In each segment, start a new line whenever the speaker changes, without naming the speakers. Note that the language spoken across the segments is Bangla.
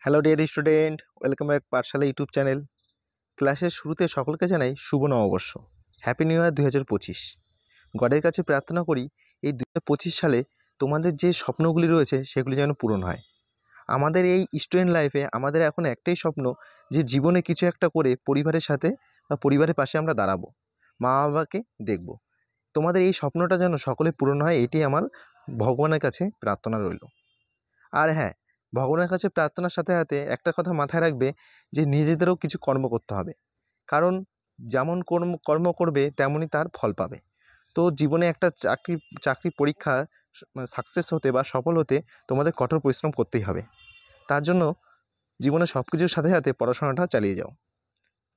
Hello dear student, welcome back পাঠশালা ইউটিউব চ্যানেল। ক্লাসের শুরুতে সকলকে জানাই শুভ নববর্ষ, হ্যাপি নিউ ইয়ার 2025। গডের কাছে প্রার্থনা করি এই 2025 সালে তোমাদের যে স্বপ্নগুলি রয়েছে সেগুলি যেন পূরণ হয়। আমাদের এই স্টুডেন্ট লাইফে আমাদের এখন একটাই স্বপ্ন, যে জীবনে কিছু একটা করে পরিবারের সাথে বা পরিবারের পাশে আমরা দাঁড়াবো, মা বাবাকে দেখব। তোমাদের এই স্বপ্নটা যেন সকলে পূরণ হয়, এটি আমার ভগবানের কাছে প্রার্থনা রইল। আর হ্যাঁ, ভগবানের কাছে প্রার্থনার সাথে সাথে একটা কথা মাথায় রাখবে, যে নিজেদেরও কিছু কর্ম করতে হবে। কারণ যেমন কর্ম কর্ম করবে তেমনই তার ফল পাবে। তো জীবনে একটা চাকরি পরীক্ষা সাকসেস হতে বা সফল হতে তোমাদের কঠোর পরিশ্রম করতেই হবে। তার জন্য জীবনে সব কিছুর সাথে সাথে পড়াশোনাটা চালিয়ে যাও।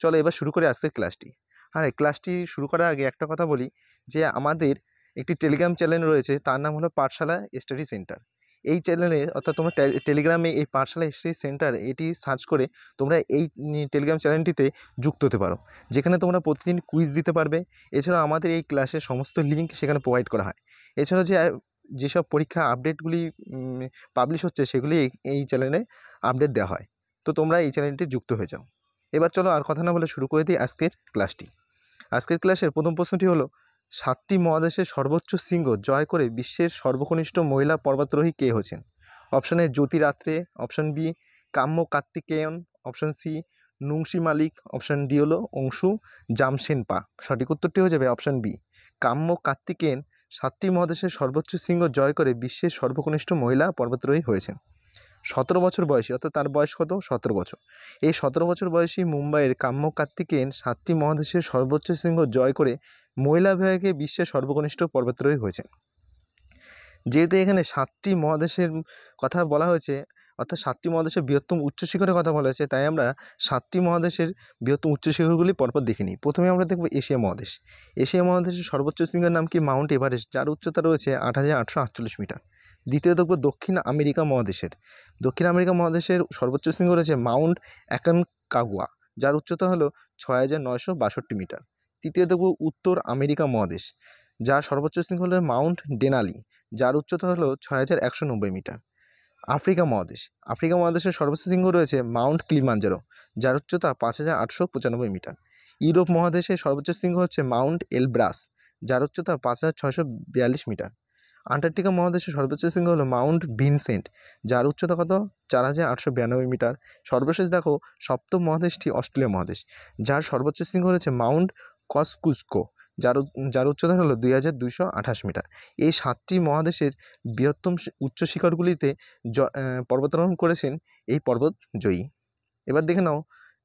চলো এবার শুরু করে আজকের ক্লাসটি। আর এই ক্লাসটি শুরু করার আগে একটা কথা বলি, যে আমাদের একটি টেলিগ্রাম চ্যানেল রয়েছে, তার নাম হলো পাঠশালা স্টাডি সেন্টার। এই চ্যানেলে অর্থাৎ তোমরা টেলিগ্রামে এই পাঠশালা স্টাডি সেন্টার এটি সার্চ করে তোমরা এই টেলিগ্রাম চ্যানেলটিতে যুক্ত হতে পারো, যেখানে তোমরা প্রতিদিন কুইজ দিতে পারবে। এছাড়াও আমাদের এই ক্লাসের সমস্ত লিঙ্ক সেখানে প্রোভাইড করা হয়। এছাড়াও যেসব পরীক্ষা আপডেটগুলি পাবলিশ হচ্ছে সেগুলি এই চ্যানেলে আপডেট দেওয়া হয়। তো তোমরা এই চ্যানেলটি যুক্ত হয়ে যাও। এবার চলো আর কথা না বলে শুরু করে দিই আজকের ক্লাসটি। আজকের ক্লাসের প্রথম প্রশ্নটি হলো, 7টি মহাদেশের সর্বোচ্চ শৃঙ্গ জয় করে বিশ্বের সর্বকনিষ্ঠ মহিলা পর্বতারোহী কে হয়েছেন? অপশান এ জ্যোতি রাত্রে, অপশান বি কাম্য কার্তিকেয়ন, অপশান সি নুংশি মালিক, অপশান ডি হলো অংশু জামশেনপা। সঠিক উত্তরটি হয়ে যাবে অপশান বি কাম্য কার্তিকেয়ন 7টি মহাদেশের সর্বোচ্চ শৃঙ্গ জয় করে বিশ্বের সর্বকনিষ্ঠ মহিলা পর্বতারোহী হয়েছেন। 17 বছর বয়সী, অর্থাৎ তার বয়স কত? 17 বছর। এই 17 বছর বয়সী মুম্বাইয়ের কাম্য কার্তিকেয়ন 7টি মহাদেশের সর্বোচ্চ শৃঙ্গ জয় করে মহিলা বিভাগে বিশ্বের সর্বকনিষ্ঠ পর্বতারোহী হয়েছেন। যেহেতু এখানে 7টি মহাদেশের কথা বলা হয়েছে, অর্থাৎ 7টি মহাদেশের বৃহত্তম উচ্চ শিখরের কথা বলা হয়েছে, তাই আমরা 7টি মহাদেশের বৃহত্তম উচ্চ শিখরগুলি পরপর দেখে নিই। প্রথমে আমরা দেখব এশিয়া মহাদেশ। এশিয়া মহাদেশের সর্বোচ্চ শৃঙ্গের নাম কি? মাউন্ট এভারেস্ট, যার উচ্চতা রয়েছে 8,848 মিটার। দ্বিতীয় দেখব দক্ষিণ আমেরিকা মহাদেশের। দক্ষিণ আমেরিকা মহাদেশের সর্বোচ্চ শৃঙ্গ রয়েছে মাউন্ট অ্যাকনকাগুয়া, যার উচ্চতা হলো 6,962 মিটার। তৃতীয় দেখব উত্তর আমেরিকা মহাদেশ, যার সর্বোচ্চ শৃঙ্গ হলো মাউন্ট ডেনালি, যার উচ্চতা হলো 6,190 মিটার। আফ্রিকা মহাদেশ। আফ্রিকা মহাদেশের সর্বোচ্চ শৃঙ্গ রয়েছে মাউন্ট কিলিমাঞ্জারো, যার উচ্চতা 5,895 মিটার। ইউরোপ মহাদেশের সর্বোচ্চ শৃঙ্গ হচ্ছে মাউন্ট এলব্রাস, যার উচ্চতা 5,642 মিটার। আন্টার্কটিকা মহাদেশের সর্বোচ্চ শৃঙ্গ হলো মাউন্ট ভিনসেন্ট, যার উচ্চতা কত? 4,892 মিটার। সর্বশেষ দেখো, সপ্তম মহাদেশটি অস্ট্রেলিয়া মহাদেশ, যার সর্বোচ্চ শৃঙ্গ রয়েছে মাউন্ট কসকুস্কো, যার উচ্চতা হলো 2,228 মিটার। এই 7টি মহাদেশের বৃহত্তম উচ্চ শিখরগুলিতে পর্বতারোহণ করেছেন এই পর্বত জয়ী। এবার দেখে নাও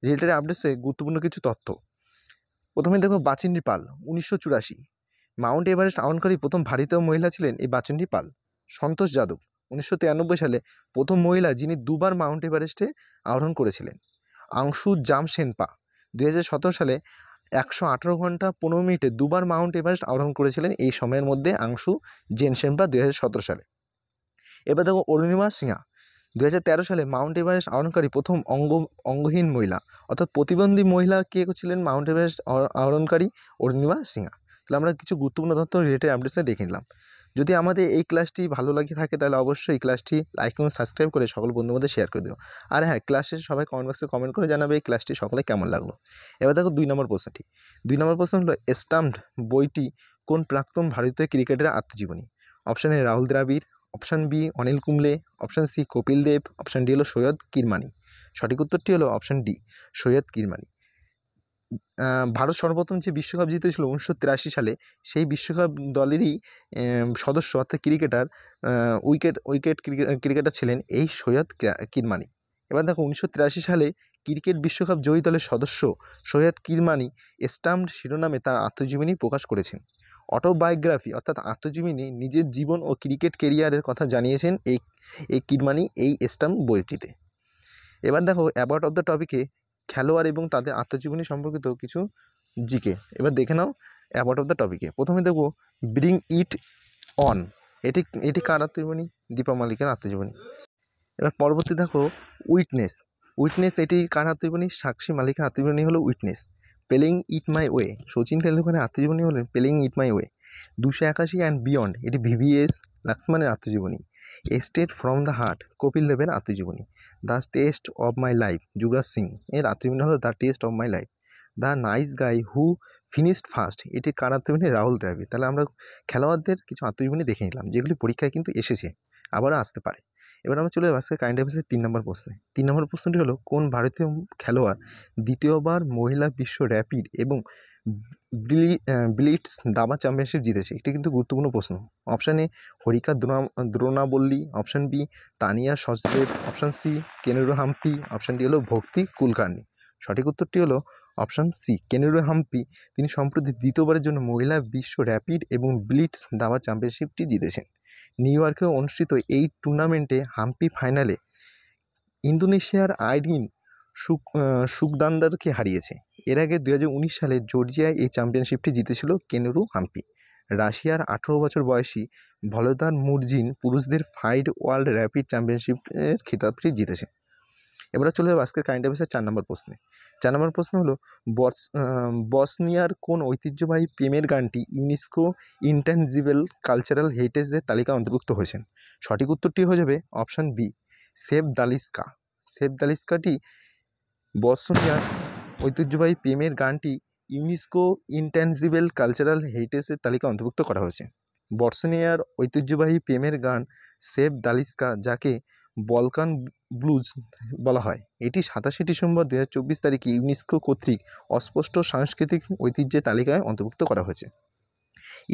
রিলেটেড আপডেটসে গুরুত্বপূর্ণ কিছু তথ্য। প্রথমে দেখো বাচিন্দ্রী পাল, 1984। মাউন্ট এভারেস্ট আরোহণকারী প্রথম ভারতীয় মহিলা ছিলেন এই বাচিন্দ্রী পাল। সন্তোষ যাদব, 1993 সালে প্রথম মহিলা যিনি দুবার মাউন্ট এভারেস্টে আরোহণ করেছিলেন। আংশু জামশেনপা 2017 সালে 118 ঘন্টা 15 মিনিটে দুবার মাউন্ট এভারেস্ট আরোহণ করেছিলেন এই সময়ের মধ্যে আংশু জেনশেনপা 2017 সালে। এবার দেখো অরুণিমা সিংহা, 2013 সালে মাউন্ট এভারেস্ট আরোহণকারী প্রথম অঙ্গহীন মহিলা, অর্থাৎ প্রতিবন্ধী মহিলা কে ছিলেন মাউন্ট এভারেস্ট আরোহণকারী? অরুণিমা সিংহা। তাহলে আমরা কিছু গুরুত্বপূর্ণ তথ্য রিলেটেড আপডেটসে দেখে নিলাম। যদি আমাদের এই ক্লাসটি ভালো লাগে থাকে তাহলে অবশ্যই এই ক্লাসটি লাইক এবং সাবস্ক্রাইব করে সকল বন্ধুদের মধ্যে শেয়ার করে দিও। আর হ্যাঁ, ক্লাস শেষে সবাই কমেন্ট বক্সে কমেন্ট করে জানাবে এই ক্লাসটি সকলে কেমন লাগলো। এবার দেখো 2 নম্বর প্রশ্নটি। 2 নম্বর প্রশ্ন হলো, স্টাম্পড বইটি কোন প্রাক্তন ভারতীয় ক্রিকেটারের আত্মজীবনী? Option A Rahul Dravid, option B Anil Kumble, option C Kapil Dev, option D হলো সৈয়দ কিরমানি। সঠিক উত্তরটি হলো অপশান ডি সৈয়দ কিরমানি। ভারত সর্বপ্রথম যে বিশ্বকাপ জিতেছিল 1983 সালে, সেই বিশ্বকাপ দলেরই সদস্য অর্থাৎ ক্রিকেটার ক্রিকেটার ছিলেন এই সৈয়দ কিরমানি। এবার দেখো 1983 সালে ক্রিকেট বিশ্বকাপ জয়ী দলের সদস্য সৈয়দ কিরমানি স্টাম্পড শিরোনামে তার আত্মজীবনী প্রকাশ করেছেন। অটোবায়োগ্রাফি অর্থাৎ আত্মজীবনী নিজের জীবন ও ক্রিকেট কেরিয়ারের কথা জানিয়েছেন এই কিরমানি এই স্টাম্প বইটিতে। এবার দেখো অ্যাবাউট অফ দ্য টপিকে খেলোয়াড় এবং তাদের আত্মজীবনী সম্পর্কিত কিছু জিকে। এবার দেখে নাও অ্যাবাউট অফ দ্য টপিকে। প্রথমে দেখো ব্রিং ইট অন, এটি কার আত্মজীবনী? দীপা মালিকের আত্মজীবনী। এবার পরবর্তী দেখো উইটনেস এটি কার আত্মজীবনী? সাক্ষী মালিকের আত্মজীবনী হলো witness. Playing it my way, Sachin তেন্ডুলকরের আত্মজীবনী হলেন playing it my way. 281 and beyond, এটি ভিভিএস লক্ষ্মণের আত্মজীবনী। A straight from the heart Kapil দেবের আত্মজীবনী। The test of my life Yuvraj Singh এর আত্মজীবনী হলো the test of my life. The nice guy who finished first এটি কার আত্মজীবনী? রাহুল দ্রাবিড়। তাহলে আমরা খেলোয়াড়দের কিছু আত্মজীবনী দেখে নিলাম যেগুলি পরীক্ষায় কিন্তু এসেছে, আবারও আসতে পারে। এবার আমরা চলে যাবো আজকে কারেন্ট অ্যাফেয়ার্সের 3 নম্বর প্রশ্নে। 3 নম্বর প্রশ্নটি হলো কোন ভারতীয় খেলোয়াড় দ্বিতীয়বার মহিলা বিশ্ব র্যাপিড এবং ব্লিটস দাবা চ্যাম্পিয়নশিপ জিতেছে? এটি কিন্তু গুরুত্বপূর্ণ প্রশ্ন। Option A Harika Dronavalli, option B Tania Sachdev, option C Koneru Humpy, option D হলো ভক্তি কুলকার্নি। সঠিক উত্তরটি হলো অপশান সি কেনেরু হাম্পি। তিনি সম্প্রতি দ্বিতীয়বারের জন্য মহিলা বিশ্ব র্যাপিড এবং ব্লিটস দাবা চ্যাম্পিয়নশিপটি জিতেছেন। নিউ ইয়র্কে অনুষ্ঠিত এই টুর্নামেন্টে হাম্পি ফাইনালে ইন্দোনেশিয়ার আইরিন সুকদান্দারকে হারিয়েছে। এর আগে 2019 সালে জর্জিয়ায় এই চ্যাম্পিয়নশিপটি জিতেছিল কেনেরু হাম্পি। রাশিয়ার 18 বছর বয়সী ভলোদার মুরজিন পুরুষদের ফাইড ওয়ার্ল্ড র্যাপিড চ্যাম্পিয়নশিপের খিতাবটি জিতেছে। এবারে চলে যাবো আজকের কারেন্ট অ্যাফেয়ার্সের 4 নম্বর প্রশ্নে। 4 নম্বর প্রশ্ন হলো বসনিয়ার কোন ঐতিহ্যবাহী প্রেমের গানটি ইউনেস্কো ইনট্যাঞ্জিবল কালচারাল হেরিটেজের তালিকায় অন্তর্ভুক্ত হয়েছে? সঠিক উত্তরটি হয়ে যাবে অপশান বি সেভ দালিস্কা। সেভ দালিস্কাটি বসনিয়ার ঐতিহ্যবাহী প্রেমের গানটি ইউনেস্কো ইনট্যাঞ্জিবল কালচারাল হেরিটেজের তালিকায় অন্তর্ভুক্ত করা হয়েছে। বসনিয়ার ঐতিহ্যবাহী প্রেমের গান সেভ দালিস্কা, যাকে বলকান ব্লুজ বলা হয়, এটি 27 ডিসেম্বর 2024 তারিখে ইউনেস্কো কর্তৃক অস্পষ্ট সাংস্কৃতিক ঐতিহ্যের তালিকায় অন্তর্ভুক্ত করা হয়েছে।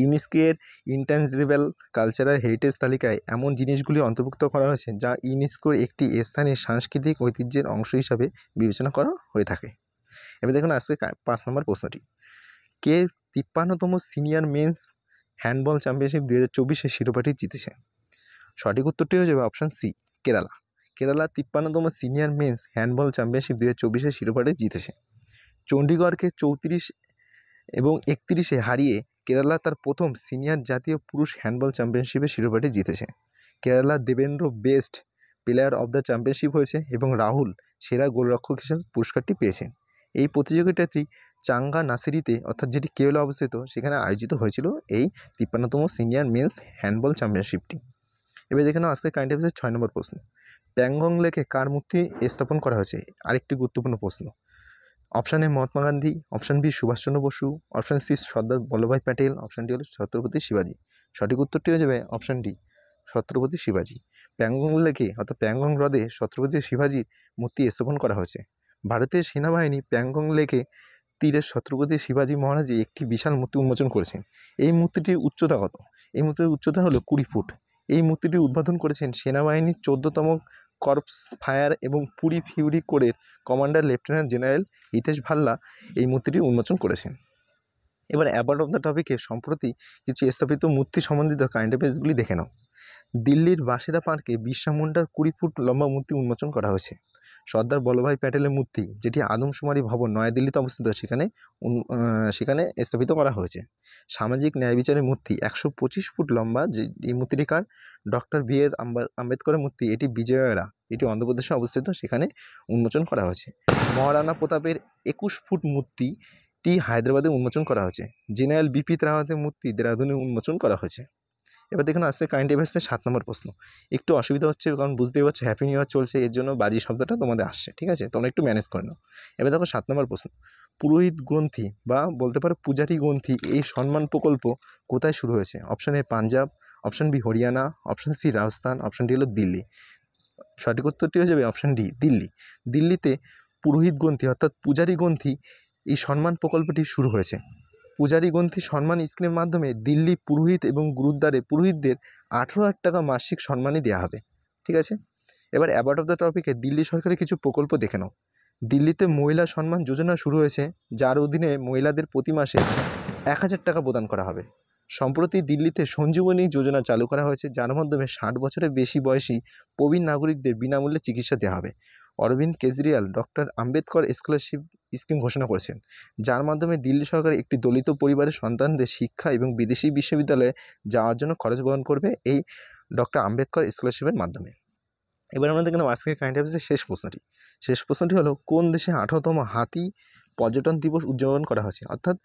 ইউনেস্কোর ইনট্যাঞ্জিবল কালচারাল হেরিটেজ তালিকায় এমন জিনিসগুলি অন্তর্ভুক্ত করা হয়েছে যা ইউনেস্কোর একটি স্থানের সাংস্কৃতিক ঐতিহ্যের অংশ হিসাবে বিবেচনা করা হয়ে থাকে। এবার দেখুন আজকে 5 নম্বর প্রশ্নটি। কে 53তম সিনিয়র মেন্স হ্যান্ডবল চ্যাম্পিয়নশিপ 2024-এর শিরোপাটি জিতেছে? সঠিক উত্তরটি হয়ে যাবে অপশান সি কেরালা। কেরালা 53তম সিনিয়র মেন্স হ্যান্ডবল চ্যাম্পিয়নশিপ 2024-এর শিরোপাটি জিতেছে। চণ্ডীগড়কে 34 এবং 31-এ হারিয়ে কেরালা তার প্রথম সিনিয়র জাতীয় পুরুষ হ্যান্ডবল চ্যাম্পিয়নশিপের শিরোপাটি জিতেছে। Kerala Devendra best player of the championship হয়েছে এবং রাহুল সেরা গোলরক্ষক হিসেবে পুরস্কারটি পেয়েছেন। এই প্রতিযোগিতাটি চাঙ্গা নাসিরিতে, অর্থাৎ যেটি কেরলে অবস্থিত, সেখানে আয়োজিত হয়েছিল এই 53তম সিনিয়র মেন্স হ্যান্ডবল চ্যাম্পিয়নশিপটি। এবার দেখে নাও আজকে কারেন্ট অ্যাফেয়ার্সের 6 নম্বর প্রশ্ন। প্যাংগং লেকে কার মূর্তি স্থাপন করা হয়েছে? আরেকটি গুরুত্বপূর্ণ প্রশ্ন। Option A Mahatma Gandhi, option B Subhash Chandra Bose, option C Sardar Vallabhbhai Patel, option D হলো ছত্রপতি শিবাজি। সঠিক উত্তরটি হয়ে যাবে অপশান ডি ছত্রপতি শিবাজি। প্যাংগং লেকে অর্থাৎ প্যাংগং হ্রদে ছত্রপতি শিবাজির মূর্তি স্থাপন করা হয়েছে। ভারতীয় সেনাবাহিনী প্যাংগং লেকে তীরে ছত্রপতি শিবাজি মহারাজের একটি বিশাল মূর্তি উন্মোচন করেছেন। এই মূর্তিটির উচ্চতা কত? এই মূর্তির উচ্চতা হলো 20 ফুট। এই মূর্তিটি উদ্বোধন করেছেন সেনাবাহিনীর 14তম কর্পস ফায়ার এবং পুরী ফিউরি কোরের commander lieutenant general Hitesh Bhalla এই মূর্তিটি উন্মোচন করেছেন। এবার অ্যাবাউট অফ দ্য টপিকে সম্প্রতি কিছু স্থাপিত মূর্তি সম্বন্ধিত কারেন্ট অ্যাফেয়ার্সগুলি দেখে নাও। দিল্লির বাসিরা পার্কে বিরসা মুন্ডার 20 ফুট লম্বা মূর্তি উন্মোচন করা হয়েছে। সর্দার বল্লভভাই প্যাটেলের মূর্তি, যেটি আদমশুমারি ভবন নয়াদিল্লিতে অবস্থিত, সেখানে স্থাপিত করা হয়েছে। সামাজিক ন্যায় বিচারের মূর্তি 125 ফুট লম্বা, যে এই মূর্তিটি কার? ডক্টর বি আর আম্বেদকরের মূর্তি, এটি বিজয়ওয়াড়া, এটি অন্ধ্রপ্রদেশে অবস্থিত, সেখানে উন্মোচন করা হয়েছে। মহারানা প্রতাপের 21 ফুট মূর্তিটি হায়দ্রাবাদে উন্মোচন করা হয়েছে। জেনারেল বিপিন রাওয়াতের মূর্তি দেরাদুনে উন্মোচন করা হয়েছে। এবার দেখুন আজকে কারেন্ট অ্যাফেয়ার্সের 7 নম্বর প্রশ্ন। একটু অসুবিধা হচ্ছে কারণ বুঝতেই পারছো হ্যাপি নিউ ইয়ার চলছে, এর জন্য বাজি শব্দটা তোমাদের আসছে, ঠিক আছে? তোমরা একটু ম্যানেজ করে নাও। এবার দেখো 7 নম্বর প্রশ্ন। পুরোহিত গ্রন্থি বা বলতে পারো পূজারী গ্রন্থি এই সম্মান প্রকল্প কোথায় শুরু হয়েছে? Option A Punjab, option B Haryana, option C Rajasthan, option D হলো দিল্লি। সঠিক উত্তরটি হয়ে যাবে অপশান ডি দিল্লি। দিল্লিতে পুরোহিত গ্রন্থি অর্থাৎ পূজারী গ্রন্থি এই সম্মান প্রকল্পটি শুরু হয়েছে। পূজারী গ্রন্থি সম্মান স্কিমের মাধ্যমে দিল্লি পুরোহিত এবং গুরুদ্বারে পুরোহিতদের 18,000 টাকা মাসিক সম্মানই দেওয়া হবে, ঠিক আছে? এবার অ্যাবাউট অফ দ্য টপিকে দিল্লি সরকারের কিছু প্রকল্প দেখে নাও। দিল্লিতে মহিলা সম্মান যোজনা শুরু হয়েছে, যার অধীনে মহিলাদের প্রতি মাসে 1,000 টাকা প্রদান করা হবে। সম্প্রতি দিল্লিতে সঞ্জীবনী যোজনা চালু করা হয়েছে, যার মাধ্যমে 60 বছরের বেশি বয়সী প্রবীণ নাগরিকদের বিনামূল্যে চিকিৎসা দেওয়া হবে। Arvind Kejriwal doctor Ambedkar scholarship scheme ঘোষণা করেছেন, যার মাধ্যমে দিল্লি সরকার একটি দলিত পরিবারের সন্তানদের শিক্ষা এবং বিদেশি বিশ্ববিদ্যালয়ে যাওয়ার জন্য খরচ বহন করবে এই ডক্টর আম্বেদকর স্কলারশিপের মাধ্যমে। এবার আমরা দেখলাম আজকের কারেন্ট অ্যাফেয়ার্সের শেষ প্রশ্নটি হলো কোন দেশে 18তম হাতি পর্যটন দিবস উদযাপন করা হয়েছে? অর্থাৎ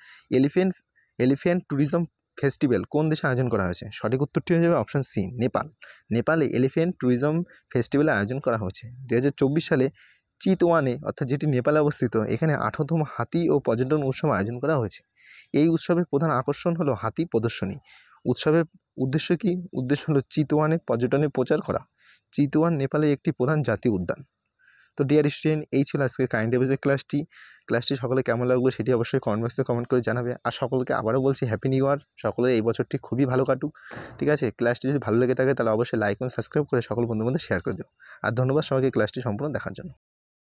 এলিফ্যান্ট ট্যুরিজম ফেস্টিভ্যাল কোন দেশে আয়োজন করা হয়েছে? সঠিক উত্তরটি হয়ে যাবে অপশান সি, নেপাল। নেপালে এলিফ্যান্ট ট্যুরিজম ফেস্টিভ্যাল আয়োজন করা হয়েছে 2024 সালে চিতওয়ানে, অর্থাৎ যেটি নেপালে অবস্থিত। এখানে 18তম হাতি ও পর্যটন উৎসব আয়োজন করা হয়েছে। এই উৎসবের প্রধান আকর্ষণ হলো হাতি প্রদর্শনী। উৎসবের উদ্দেশ্য কী? উদ্দেশ্য হলো চিতওয়ানে পর্যটনের প্রচার করা। চিতওয়ান নেপালের একটি প্রধান জাতীয় উদ্যান। তো ডিয়ার স্টুডেন্ট, এই ছিল আজকের কারেন্ট অ্যাফেয়ার্সের ক্লাসটি সকলে কেমন লাগলো সেটি অবশ্যই কমেন্ট বক্সে কমেন্ট করে জানাবে। আর সকলকে আবারও বলছি হ্যাপি নিউ ইয়ার। সকলের এই বছরটি খুবই ভালো কাটুক। ঠিক আছে, ক্লাসটি যদি ভালো লেগে থাকে তাহলে অবশ্যই লাইক এবং সাবস্ক্রাইব করে সকল বন্ধুদের মধ্যে শেয়ার করে দিও। আর ধন্যবাদ সবাইকে ক্লাসটি সম্পূর্ণ দেখার জন্য।